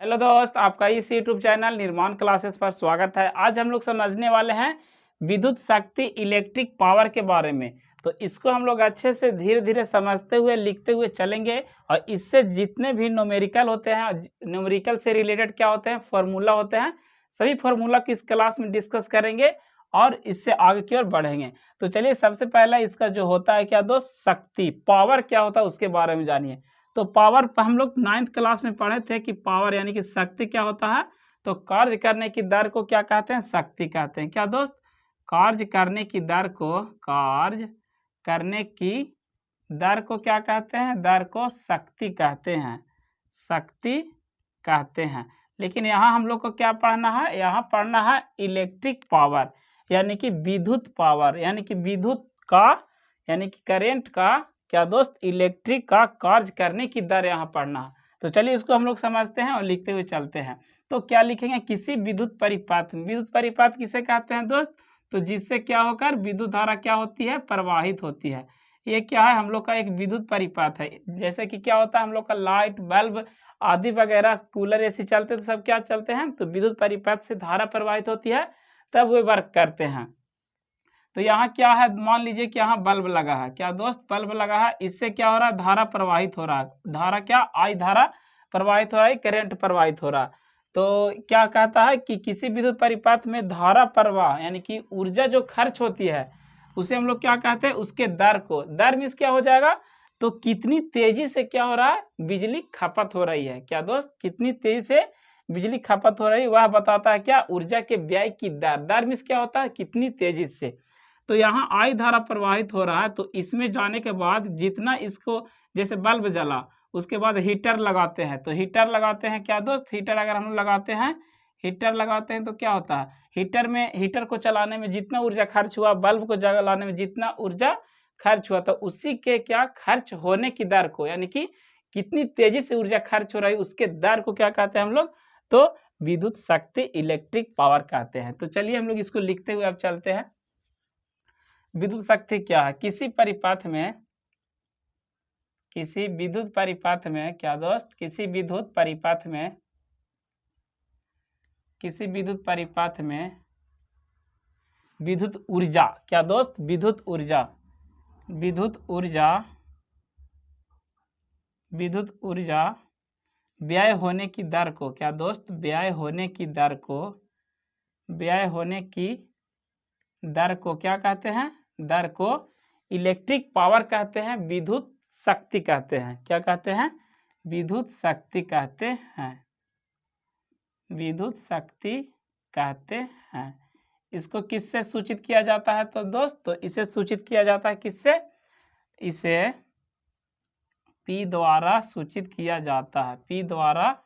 Hello दोस्त, आपका इस यूट्यूब चैनल निर्माण क्लासेस पर स्वागत है। आज हम लोग समझने वाले हैं विद्युत शक्ति इलेक्ट्रिक पावर के बारे में। तो इसको हम लोग अच्छे से धीरे धीरे समझते हुए लिखते हुए चलेंगे और इससे जितने भी न्यूमेरिकल होते हैं, न्यूमेरिकल से रिलेटेड क्या होते हैं, फार्मूला होते हैं, सभी फार्मूला की इस क्लास में डिस्कस करेंगे और इससे आगे की ओर बढ़ेंगे। तो चलिए, सबसे पहला इसका जो होता है क्या दोस्त, शक्ति पावर क्या होता है उसके बारे में जानिए। तो पावर हम लोग 9th क्लास में पढ़े थे कि पावर यानी कि शक्ति क्या होता है। तो कार्य करने की दर को क्या कहते हैं, शक्ति कहते हैं। क्या दोस्त, कार्य करने की दर को क्या कहते हैं, दर को शक्ति कहते हैं, शक्ति कहते हैं। लेकिन यहाँ हम लोग को क्या पढ़ना है, यहाँ पढ़ना है इलेक्ट्रिक पावर यानी कि विद्युत पावर, यानी कि विद्युत का यानी कि करेंट का क्या दोस्त, इलेक्ट्रिक का कार्य करने की दर यहाँ पढ़ना है। तो चलिए इसको हम लोग समझते हैं और लिखते हुए चलते हैं। तो क्या लिखेंगे, किसी विद्युत परिपथ में, विद्युत परिपथ किसे कहते हैं दोस्त, तो जिससे क्या होकर विद्युत धारा क्या होती है, प्रवाहित होती है। ये क्या है, हम लोग का एक विद्युत परिपथ है। जैसे कि क्या होता है, हम लोग का लाइट बल्ब आदि वगैरह, कूलर एसी चलते तो सब क्या चलते हैं, तो विद्युत परिपथ से धारा प्रवाहित होती है, तब वे वर्क करते हैं। तो यहाँ क्या है, मान लीजिए कि यहाँ बल्ब लगा है, क्या दोस्त, बल्ब लगा है, इससे क्या हो रहा है, धारा प्रवाहित हो रहा है। धारा क्या, आई धारा प्रवाहित हो रहा है, करंट प्रवाहित हो रहा है। तो क्या कहता है कि किसी विद्युत परिपथ में धारा प्रवाह यानी कि ऊर्जा जो खर्च होती है उसे हम लोग क्या कहते हैं, उसके दर को, दर मीन्स क्या हो जाएगा, तो कितनी तेजी से क्या हो रहा है, बिजली खपत हो रही है। क्या दोस्त, कितनी तेजी से बिजली खपत हो रही है, वह बताता है क्या, ऊर्जा के व्यय की दर। दर मीन्स क्या होता है, कितनी तेजी से। तो यहाँ आई धारा प्रवाहित हो रहा है, तो इसमें जाने के बाद जितना इसको, जैसे बल्ब जला, उसके बाद हीटर लगाते हैं, तो हीटर लगाते हैं क्या दोस्त, हीटर अगर हम लगाते हैं, हीटर लगाते हैं तो क्या होता है, हीटर में, हीटर को चलाने में जितना ऊर्जा खर्च हुआ, बल्ब को जलाने में जितना ऊर्जा खर्च हुआ, तो उसी के क्या खर्च होने की दर को, यानी कि कितनी तेजी से ऊर्जा खर्च हो रही है उसके दर को क्या कहते हैं हम लोग, तो विद्युत शक्ति इलेक्ट्रिक पावर कहते हैं। तो चलिए हम लोग इसको लिखते हुए अब चलते हैं। विद्युत शक्ति क्या है, किसी परिपथ में, किसी विद्युत परिपथ में क्या दोस्त, किसी विद्युत परिपथ में, किसी विद्युत परिपथ में विद्युत ऊर्जा, क्या दोस्त, विद्युत ऊर्जा, विद्युत ऊर्जा, विद्युत ऊर्जा व्यय होने की दर को, क्या दोस्त, व्यय होने की दर को, व्यय होने की दर को क्या कहते हैं, दर को इलेक्ट्रिक पावर कहते हैं, विद्युत शक्ति कहते हैं। क्या कहते हैं, विद्युत शक्ति कहते हैं, विद्युत शक्ति कहते हैं। इसको किससे सूचित किया जाता है, तो दोस्त, तो इसे सूचित किया जाता है किससे, इसे P द्वारा सूचित किया जाता है, P द्वारा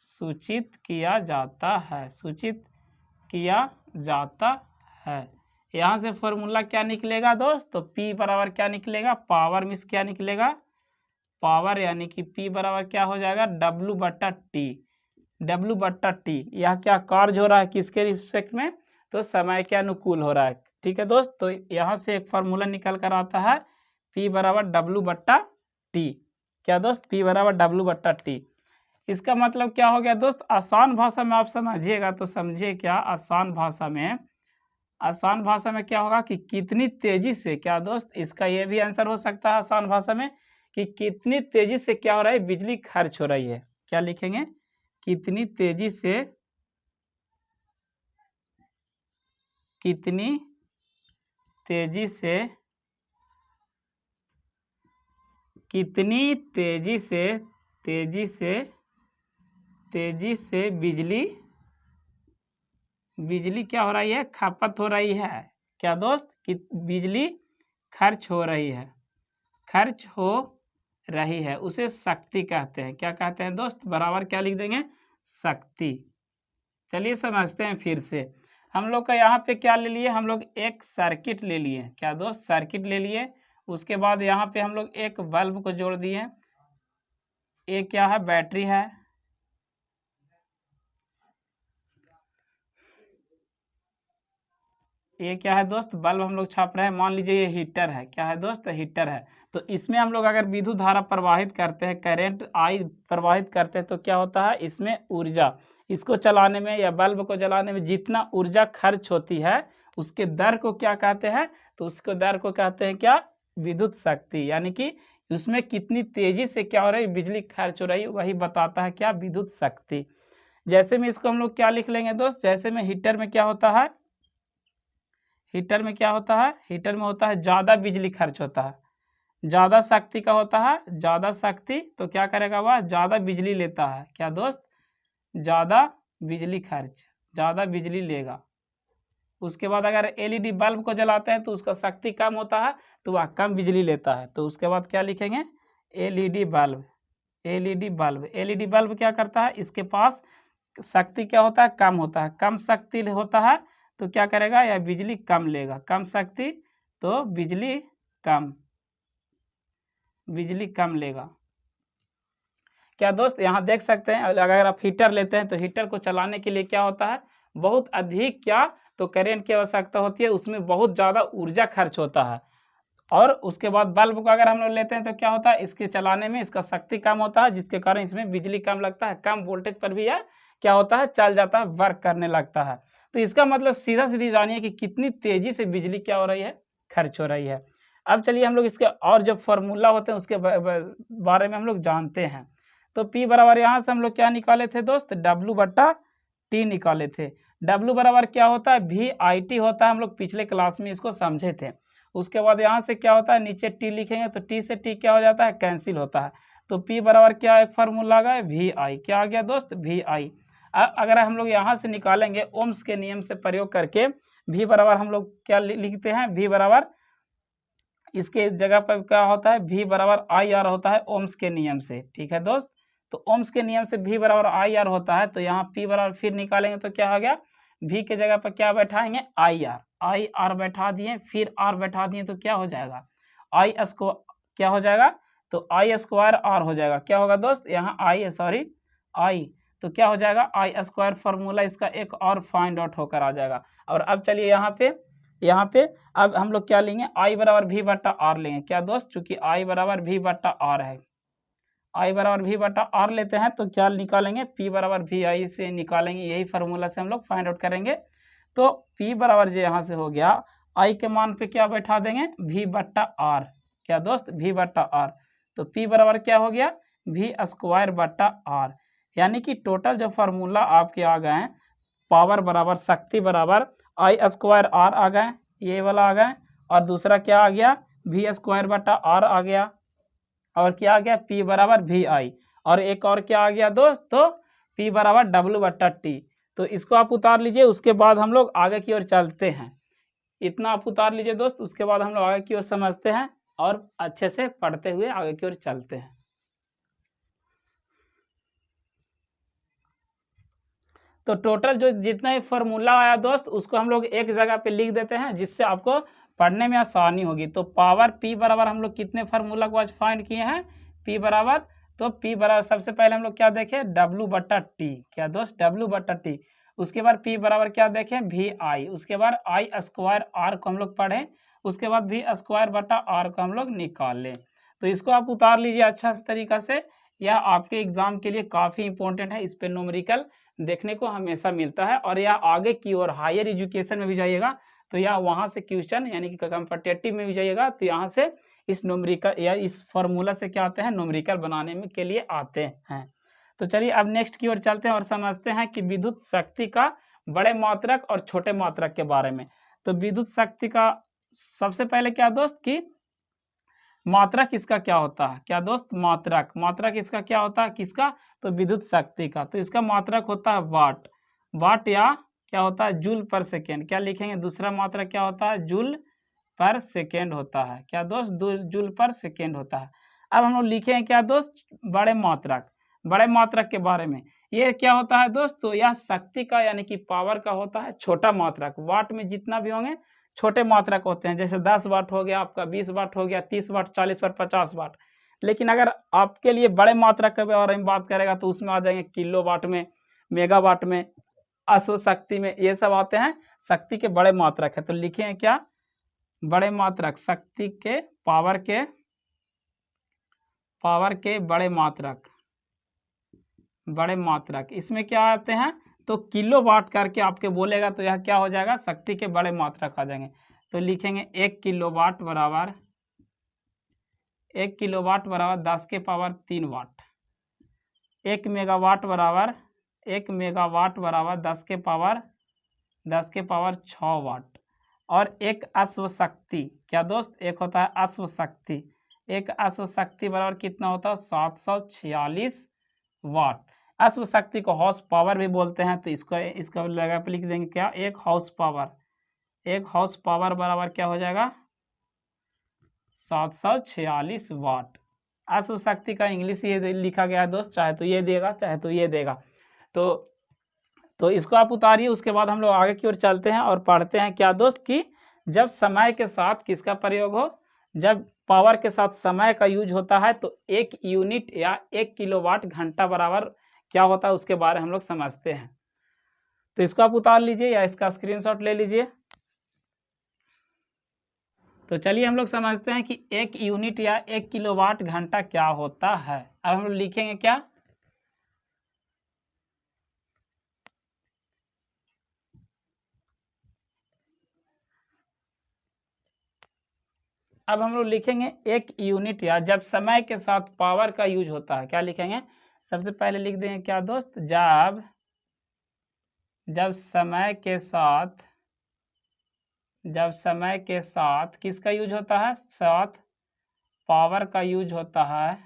सूचित किया जाता है, सूचित किया जाता है। यहाँ से फॉर्मूला क्या निकलेगा दोस्त, तो P बराबर क्या निकलेगा, पावर मीन्स क्या निकलेगा, पावर यानी कि P बराबर क्या हो जाएगा, W/T, W/T। यह क्या कार्य हो रहा है, किसके रिस्पेक्ट में, तो समय के अनुकूल हो रहा है। ठीक है दोस्त, तो यहाँ से एक फार्मूला निकल कर आता है, P बराबर W/T। क्या दोस्त, P बराबर W/T। इसका मतलब क्या हो गया दोस्त, आसान भाषा में आप समझिएगा तो समझिए, क्या आसान भाषा में, आसान भाषा में क्या होगा कि कितनी तेजी से, क्या दोस्त, इसका ये भी आंसर हो सकता है आसान भाषा में कि कितनी तेजी से क्या हो रहा है, बिजली खर्च हो रही है। क्या लिखेंगे, कितनी तेजी से, कितनी तेजी से, कितनी तेजी से, तेजी से, तेजी से बिजली, बिजली क्या हो रही है, खपत हो रही है। क्या दोस्त, कि बिजली खर्च हो रही है, खर्च हो रही है, उसे शक्ति कहते हैं। क्या कहते हैं दोस्त, बराबर क्या लिख देंगे, शक्ति। चलिए समझते हैं फिर से। हम लोग का यहाँ पे क्या ले लिए, हम लोग एक सर्किट ले लिए, क्या दोस्त, सर्किट ले लिए। उसके बाद यहाँ पे हम लोग एक बल्ब को जोड़ दिए, एक क्या है, बैटरी है, ये क्या है दोस्त, बल्ब हम लोग छाप रहे हैं। मान लीजिए ये हीटर है, क्या है दोस्त, हीटर है। तो इसमें हम लोग अगर विद्युत धारा प्रवाहित करते हैं, करंट आई प्रवाहित करते हैं, तो क्या होता है, इसमें ऊर्जा, इसको चलाने में या बल्ब को जलाने में जितना ऊर्जा खर्च होती है उसके दर को क्या कहते हैं, तो उसको दर को कहते हैं क्या, विद्युत शक्ति। यानी कि उसमें कितनी तेजी से क्या हो रही है, बिजली खर्च हो रही है, वही बताता है क्या, विद्युत शक्ति। जैसे में इसको हम लोग क्या लिख लेंगे दोस्त, जैसे में हीटर में क्या होता है, हीटर में क्या होता है, हीटर में होता है ज़्यादा बिजली खर्च होता है, ज़्यादा शक्ति का होता है, ज़्यादा शक्ति, तो क्या करेगा वह, ज़्यादा बिजली लेता है, क्या दोस्त, ज़्यादा बिजली खर्च, ज़्यादा बिजली लेगा। उसके बाद अगर एलईडी बल्ब को जलाते हैं तो उसका शक्ति कम होता है, तो वह कम बिजली लेता है। तो उसके बाद क्या लिखेंगे, LED bulb, LED bulb, LED bulb क्या करता है, इसके पास शक्ति क्या होता है, कम होता है, कम शक्ति होता है, तो क्या करेगा, या बिजली कम लेगा, कम शक्ति तो बिजली कम, बिजली कम लेगा। क्या दोस्त, यहाँ देख सकते हैं, अगर आप हीटर लेते हैं तो हीटर को चलाने के लिए क्या होता है, बहुत अधिक क्या, तो करंट की आवश्यकता होती है, उसमें बहुत ज़्यादा ऊर्जा खर्च होता है। और उसके बाद बल्ब को अगर हम लोग लेते हैं तो क्या होता है, इसके चलाने में इसका शक्ति कम होता है, जिसके कारण इसमें बिजली कम लगता है, कम वोल्टेज पर भी यह क्या होता है, चल जाता है, वर्क करने लगता है। तो इसका मतलब सीधा सीधी जानिए कि कितनी तेजी से बिजली क्या हो रही है, खर्च हो रही है। अब चलिए हम लोग इसके और जो फॉर्मूला होते हैं उसके बारे में हम लोग जानते हैं। तो P बराबर यहाँ से हम लोग क्या निकाले थे दोस्त, W/T निकाले थे। W बराबर क्या होता है, VIT होता है, हम लोग पिछले क्लास में इसको समझे थे। उसके बाद यहाँ से क्या होता है, नीचे T लिखेंगे तो T से T क्या हो जाता है, कैंसिल होता है। तो P बराबर क्या एक फार्मूला आ गया, VI, क्या आ गया दोस्त, VI। अब अगर हम लोग यहाँ से निकालेंगे ओम्स के नियम से प्रयोग करके, V बराबर हम लोग क्या लिखते हैं, V बराबर इसके जगह पर क्या होता है, V बराबर IR होता है ओम्स के नियम से, ठीक है दोस्त। तो ओम्स के नियम से V बराबर IR होता है, तो यहाँ P बराबर फिर निकालेंगे तो क्या हो गया, V के जगह पर क्या बैठाएंगे, IR बैठा दिए, फिर R बैठा दिए, तो क्या हो जाएगा, I स्क्वायर क्या हो जाएगा, तो I स्क्वायर R हो जाएगा। क्या होगा दोस्त, यहाँ I, तो क्या हो जाएगा, I स्क्वायर फार्मूला इसका एक और फाइंड आउट होकर आ जाएगा। और अब चलिए यहाँ पे अब हम लोग क्या लेंगे, I बराबर V/R लेंगे, क्या दोस्त, चूंकि I बराबर V/R है, I बराबर V/R लेते हैं तो क्या निकालेंगे, P बराबर VI से निकालेंगे, यही फार्मूला से हम लोग फाइंड आउट करेंगे। तो P बराबर जो यहाँ से हो गया, I के मान पे क्या बैठा देंगे, V/R, क्या दोस्त, V/R। तो P बराबर क्या हो गया, V²/R। यानी कि टोटल जो फार्मूला आपके आ गए हैं, पावर बराबर शक्ति बराबर I² R आ गए, ये वाला आ गए, और दूसरा क्या आ गया, V²/R आ गया, और क्या आ गया, P बराबर VI, और एक और क्या आ गया दोस्त, तो P बराबर W/T। तो इसको आप उतार लीजिए, उसके बाद हम लोग आगे की ओर चलते हैं। इतना आप उतार लीजिए दोस्त, उसके बाद हम लोग आगे की ओर समझते हैं और अच्छे से पढ़ते हुए आगे की ओर चलते हैं। तो टोटल जो जितना ही फार्मूला आया दोस्त, उसको हम लोग एक जगह पे लिख देते हैं, जिससे आपको पढ़ने में आसानी होगी। तो पावर P बराबर हम लोग कितने फार्मूला को आज फाइंड किए हैं, P बराबर, तो P बराबर सबसे पहले हम लोग क्या देखें, W/T, क्या दोस्त, W/T। उसके बाद P बराबर क्या देखें, VI, उसके बाद I² R को हम लोग पढ़ें, उसके बाद V²/R को हम लोग निकाल लें। तो इसको आप उतार लीजिए अच्छा तरीका से, यह आपके एग्जाम के लिए काफ़ी इंपॉर्टेंट है, इस पे न्यूमेरिकल देखने को हमेशा मिलता है। और या आगे की ओर हायर एजुकेशन में भी जाइएगा तो या वहाँ से क्वेश्चन, यानी कि कॉम्पिटिटिव में भी जाइएगा तो यहाँ से इस न्यूमेरिकल या इस फार्मूला से क्या आते हैं, न्यूमेरिकल बनाने में के लिए आते हैं। तो चलिए अब नेक्स्ट की ओर चलते हैं और समझते हैं कि विद्युत शक्ति का बड़े मात्रक और छोटे मात्रक के बारे में। तो विद्युत शक्ति का सबसे पहले क्या दोस्त, कि मात्रक इसका क्या होता है, क्या दोस्त, मात्रक इसका क्या होता है, किसका, तो विद्युत शक्ति का। तो इसका मात्रक होता है वाट या क्या होता है, जूल पर सेकेंड। क्या लिखेंगे, दूसरा मात्रक क्या होता है, जूल पर सेकेंड होता है, क्या दोस्त, जूल पर सेकेंड होता है। अब हम लोग लिखेंगे क्या दोस्त, बड़े मात्रक के बारे में। ये क्या होता है दोस्त, तो यह शक्ति का यानी कि पावर का होता है छोटा मात्रक। वाट में जितना भी होंगे छोटे मात्रक होते हैं, जैसे 10 वाट हो गया आपका, 20 वाट हो गया, 30 वाट, 40 वाट, 50 वाट। लेकिन अगर आपके लिए बड़े मात्रक के बारे में बात करेगा तो उसमें आ जाएंगे किलो वाट में, मेगावाट में, अश्व शक्ति में ये सब आते हैं, शक्ति के बड़े मात्रक है। तो लिखे हैं क्या, बड़े मात्रक, शक्ति के पावर के बड़े मात्रक। इसमें क्या आते हैं, तो किलोवाट करके आपके बोलेगा तो यह क्या हो जाएगा, शक्ति के बड़े मात्रक आ जाएंगे। तो लिखेंगे 1 किलोवाट बराबर 10 के पावर 3 वाट। 1 मेगावाट बराबर 10 के पावर 6 वाट। और एक अश्व शक्ति, क्या दोस्त, एक होता है अश्व शक्ति, एक अश्व शक्ति बराबर कितना होता है, 746 वाट। अश्व शक्ति को हाउस पावर भी बोलते हैं, तो इसका लगा पे लिख देंगे क्या, एक हाउस पावर बराबर क्या हो जाएगा, 746 वाट। अश्व शक्ति का इंग्लिश ये लिखा गया है दोस्त, चाहे तो ये देगा चाहे तो ये देगा। तो इसको आप उतारिए, उसके बाद हम लोग आगे की ओर चलते हैं और पढ़ते हैं क्या दोस्त, कि जब समय के साथ किसका प्रयोग हो, जब पावर के साथ समय का यूज होता है तो 1 यूनिट या 1 किलोवाट घंटा बराबर क्या होता है, उसके बारे में हम लोग समझते हैं। तो इसको आप उतार लीजिए या इसका स्क्रीनशॉट ले लीजिए। तो चलिए हम लोग समझते हैं कि 1 यूनिट या 1 किलोवाट घंटा क्या होता है। अब हम लोग लिखेंगे क्या, अब हम लोग लिखेंगे 1 यूनिट या जब समय के साथ पावर का यूज होता है, क्या लिखेंगे, सबसे पहले लिख देंगे क्या दोस्त, जब समय के साथ किसका यूज होता है, साथ पावर का यूज होता है,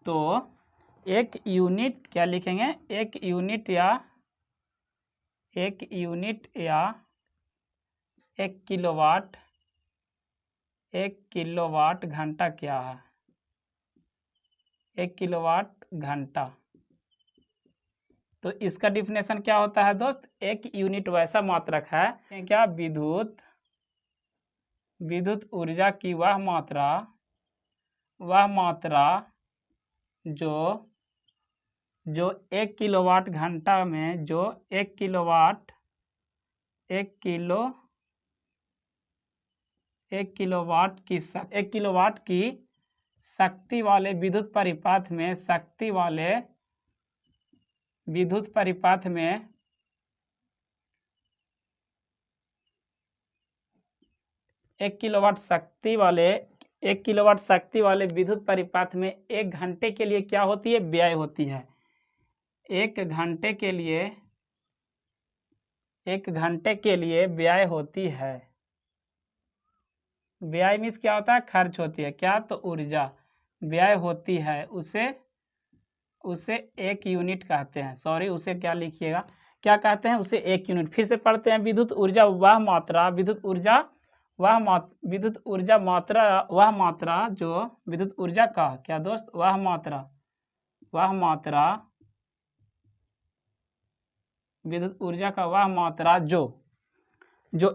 तो 1 यूनिट क्या लिखेंगे, 1 यूनिट या 1 किलोवाट घंटा क्या है, 1 किलोवाट घंटा। तो इसका डिफिनेशन क्या होता है दोस्त, 1 यूनिट वैसा मात्रक है क्या, विद्युत ऊर्जा की वह मात्रा जो 1 किलोवाट घंटा में, जो 1 किलोवाट की शक्ति वाले विद्युत परिपथ में 1 किलोवाट शक्ति वाले विद्युत परिपथ में 1 घंटे के लिए क्या होती है, व्यय होती है। 1 घंटे के लिए व्यय होती है। व्यय मीन्स क्या होता है, खर्च होती है, क्या, तो ऊर्जा व्यय होती है, उसे 1 यूनिट कहते हैं। सॉरी, उसे क्या लिखिएगा, क्या कहते हैं, उसे 1 यूनिट। फिर से पढ़ते हैं, विद्युत ऊर्जा वह मात्रा जो विद्युत ऊर्जा का क्या दोस्त, वह मात्रा विद्युत ऊर्जा का वह मात्रा जो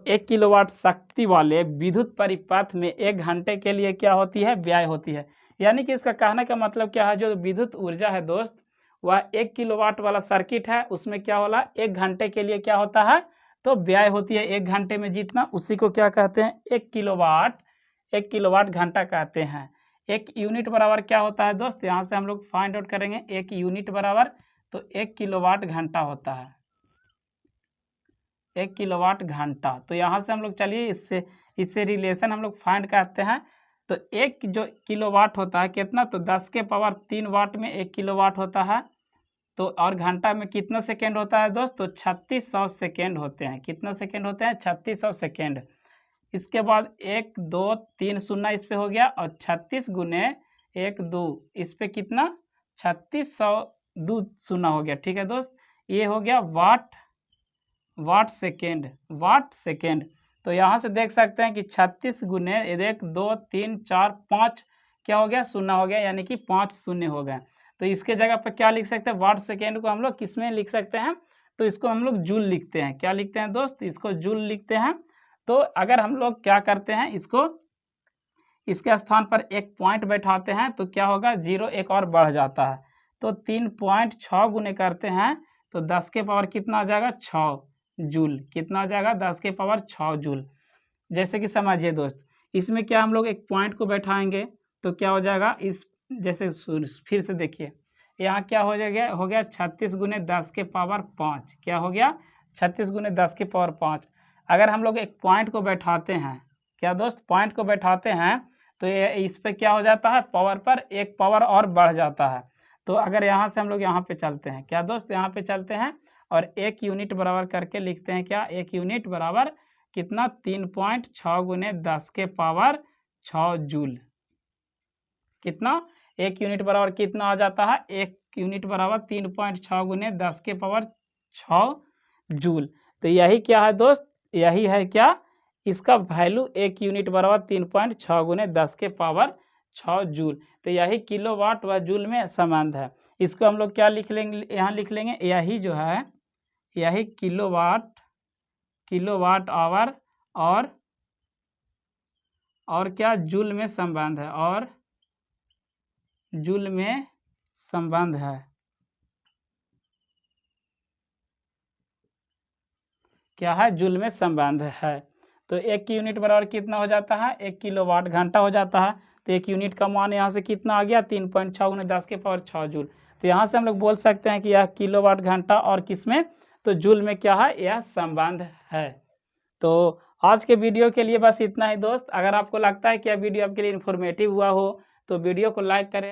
1 किलोवाट शक्ति वाले विद्युत परिपथ में 1 घंटे के लिए क्या होती है, व्यय होती है। यानी कि इसका कहने का मतलब क्या है, जो विद्युत ऊर्जा है दोस्त, वह 1 किलोवाट वाला सर्किट है, उसमें क्या होला, 1 घंटे के लिए क्या होता है, तो व्यय होती है। 1 घंटे में जितना, उसी को क्या कहते हैं, 1 किलोवाट घंटा कहते हैं। 1 यूनिट बराबर क्या होता है दोस्त, यहाँ से हम लोग फाइंड आउट करेंगे। 1 यूनिट बराबर तो 1 किलोवाट घंटा होता है, 1 किलोवाट घंटा। तो यहाँ से हम लोग चलिए इससे रिलेशन हम लोग फाइंड करते हैं। तो 1 जो किलोवाट होता है कितना, तो 10 के पावर 3 वाट में 1 किलोवाट होता है। तो और घंटा में कितना सेकेंड होता है दोस्त, तो 3600 सेकेंड होते हैं। कितना सेकेंड होते हैं, 3600 सेकेंड। इसके बाद 1 2 3 शून्य इस पे हो गया, और 36 गुने 1 2 इस पे कितना, 3600 2 शून्य हो गया। ठीक है दोस्त, ये हो गया वाट सेकेंड। तो यहाँ से देख सकते हैं कि 36 गुने 1 2 3 4 5 क्या हो गया, शून्य हो गया, यानी कि 5 शून्य हो गए। तो इसके जगह पर क्या लिख सकते हैं, वाट सेकेंड को हम लोग किस में लिख सकते हैं, तो इसको हम लोग जूल लिखते हैं। क्या लिखते हैं दोस्त, इसको जूल लिखते हैं। तो अगर हम लोग क्या करते हैं, इसके स्थान पर एक पॉइंट बैठाते हैं तो क्या होगा, 0 एक और बढ़ जाता है। तो 3.6 गुने करते हैं तो 10 के पावर कितना आ जाएगा, 6 जूल। कितना आ जाएगा, 10 के पावर 6 जूल। जैसे कि समझिए दोस्त, इसमें क्या हम लोग एक पॉइंट को बैठाएंगे तो क्या हो जाएगा, इस जैसे फिर से देखिए, यहाँ क्या हो गया 36 गुने 10 के पावर 5। क्या हो गया, 36 गुने 10 के पावर 5। अगर हम लोग एक पॉइंट को बैठाते हैं, क्या दोस्त, पॉइंट को बैठाते हैं तो ये इस पे क्या हो जाता है, पावर पर एक पावर और बढ़ जाता है। तो अगर यहाँ से हम लोग यहाँ पे चलते हैं, क्या दोस्त, यहाँ पे चलते हैं और 1 यूनिट बराबर करके लिखते हैं, क्या, 1 यूनिट बराबर कितना, 3.6 गुने 10 के पावर 6 जूल। कितना, 1 यूनिट बराबर कितना आ जाता है, 1 यूनिट बराबर 3.6 गुने 10 के पावर 6 जूल। तो यही क्या है दोस्त, यही है क्या, इसका वैल्यू 1 यूनिट बराबर 3.6 गुने 10 के पावर 6 जूल। तो यही किलोवाट व जूल में संबंध है। इसको हम लोग क्या लिख लेंगे, यहाँ लिख लेंगे, यही जो है, यही किलोवाट आवर और क्या, जूल में संबंध है, और जूल में संबंध है। क्या है, जूल में संबंध है। तो 1 यूनिट बराबर कितना हो जाता है, 1 किलोवाट घंटा हो जाता है। तो 1 यूनिट का मान यहाँ से कितना आ गया, 3.6 गुने 10 के पावर 6 जूल। तो यहाँ से हम लोग बोल सकते हैं कि यह किलोवाट घंटा और किसमें, तो जूल में क्या है, यह संबंध है। तो आज के वीडियो के लिए बस इतना ही दोस्त। अगर आपको लगता है कि यह वीडियो आपके लिए इन्फॉर्मेटिव हुआ हो तो वीडियो को लाइक करें।